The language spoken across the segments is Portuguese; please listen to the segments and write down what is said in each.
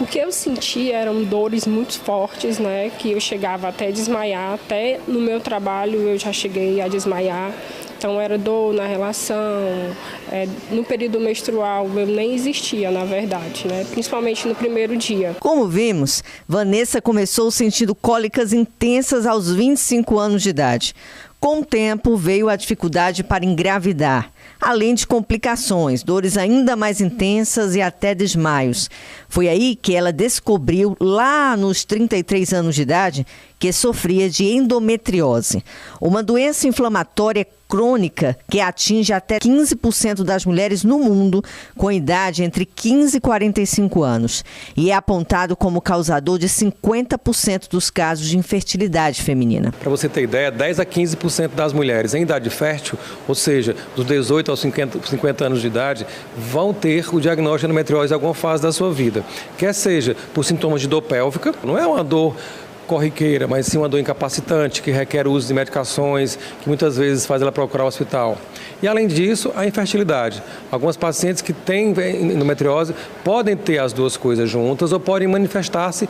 O que eu senti eram dores muito fortes, né? Que eu chegava até desmaiar, até no meu trabalho eu já cheguei a desmaiar. Então era dor na relação, no período menstrual eu nem existia, na verdade, né? Principalmente no primeiro dia. Como vimos, Vanessa começou sentindo cólicas intensas aos 25 anos de idade. Com o tempo veio a dificuldade para engravidar, além de complicações, dores ainda mais intensas e até desmaios. Foi aí que ela descobriu, lá nos 33 anos de idade, que sofria de endometriose, uma doença inflamatória crônica que atinge até 15% das mulheres no mundo com idade entre 15 e 45 anos e é apontado como causador de 50% dos casos de infertilidade feminina. Para você ter ideia, 10 a 15% das mulheres em idade fértil, ou seja, dos 18 aos 50 anos de idade, vão ter o diagnóstico de endometriose em alguma fase da sua vida. Quer seja por sintomas de dor pélvica, não é uma dor corriqueira, mas sim uma dor incapacitante, que requer o uso de medicações, que muitas vezes faz ela procurar o hospital. E além disso, a infertilidade. Algumas pacientes que têm endometriose podem ter as duas coisas juntas ou podem manifestar-se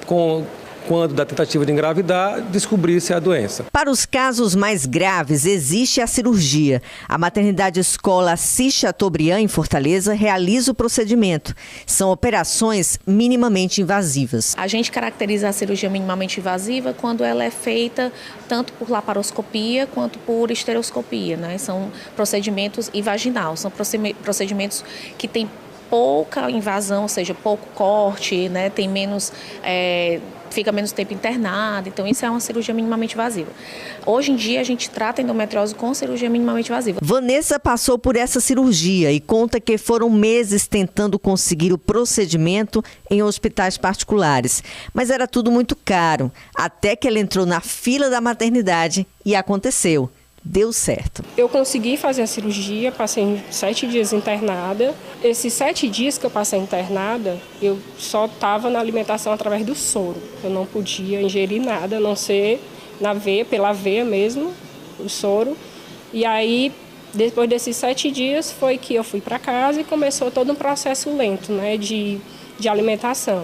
quando da tentativa de engravidar, descobrir-se a doença. Para os casos mais graves, existe a cirurgia. A maternidade escola Assis Chateaubriand, em Fortaleza, realiza o procedimento. São operações minimamente invasivas. A gente caracteriza a cirurgia minimamente invasiva quando ela é feita tanto por laparoscopia quanto por estereoscopia, né? São procedimentos e vaginal, são procedimentos que têm pouca invasão, ou seja, pouco corte, né? Tem menos, fica menos tempo internado, então isso é uma cirurgia minimamente invasiva. Hoje em dia a gente trata a endometriose com cirurgia minimamente invasiva. Vanessa passou por essa cirurgia e conta que foram meses tentando conseguir o procedimento em hospitais particulares, mas era tudo muito caro, até que ela entrou na fila da maternidade e aconteceu. Deu certo. Eu consegui fazer a cirurgia, passei 7 dias internada. Esses 7 dias que eu passei internada, eu só estava na alimentação através do soro. Eu não podia ingerir nada, a não ser na veia, pela veia mesmo, o soro. E aí, depois desses 7 dias, foi que eu fui para casa e começou todo um processo lento, né, de alimentação.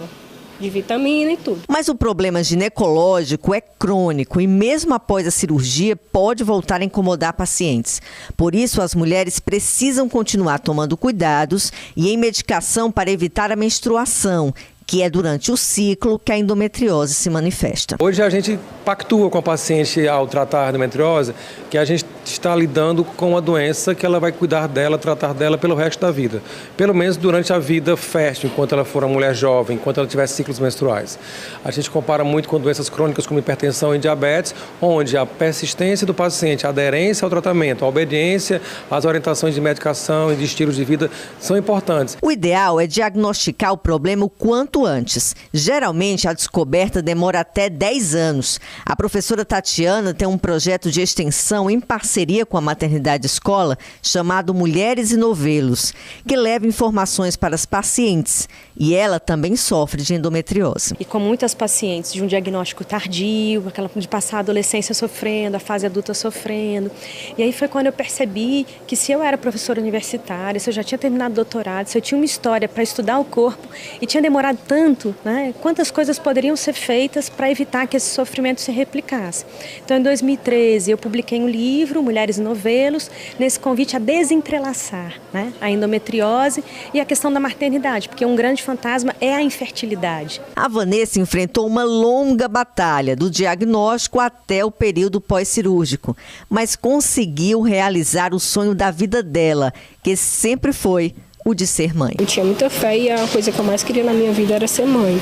De vitamina e tudo. Mas o problema ginecológico é crônico e mesmo após a cirurgia pode voltar a incomodar pacientes. Por isso, as mulheres precisam continuar tomando cuidados e em medicação para evitar a menstruação, que é durante o ciclo que a endometriose se manifesta. Hoje a gente pactua com a paciente ao tratar a endometriose que a gente está lidando com uma doença que ela vai cuidar dela, tratar dela pelo resto da vida. Pelo menos durante a vida fértil, enquanto ela for uma mulher jovem, enquanto ela tiver ciclos menstruais. A gente compara muito com doenças crônicas como hipertensão e diabetes, onde a persistência do paciente, a aderência ao tratamento, a obediência às orientações de medicação e de estilos de vida são importantes. O ideal é diagnosticar o problema o quanto antes. Geralmente, a descoberta demora até 10 anos. A professora Tatiana tem um projeto de extensão em parceria com a maternidade escola chamado Mulheres e Novelos, que leva informações para as pacientes. E ela também sofre de endometriose. E com muitas pacientes de um diagnóstico tardio, aquela de passar a adolescência sofrendo, a fase adulta sofrendo. E aí foi quando eu percebi que se eu era professora universitária, se eu já tinha terminado doutorado, se eu tinha uma história para estudar o corpo e tinha demorado tanto, né? Quantas coisas poderiam ser feitas para evitar que esse sofrimento se replicasse. Então, em 2013, eu publiquei um livro, Mulheres e Novelos, nesse convite a desentrelaçar, né, a endometriose e a questão da maternidade, porque um grande fantasma é a infertilidade. A Vanessa enfrentou uma longa batalha, do diagnóstico até o período pós-cirúrgico, mas conseguiu realizar o sonho da vida dela, que sempre foi o de ser mãe. Eu tinha muita fé e a coisa que eu mais queria na minha vida era ser mãe.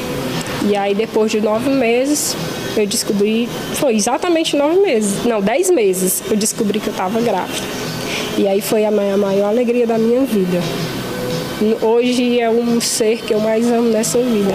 E aí, depois de 9 meses, eu descobri, foi exatamente 9 meses, não, 10 meses, eu descobri que eu estava grávida. E aí foi a maior alegria da minha vida. Hoje é um ser que eu mais amo nessa vida.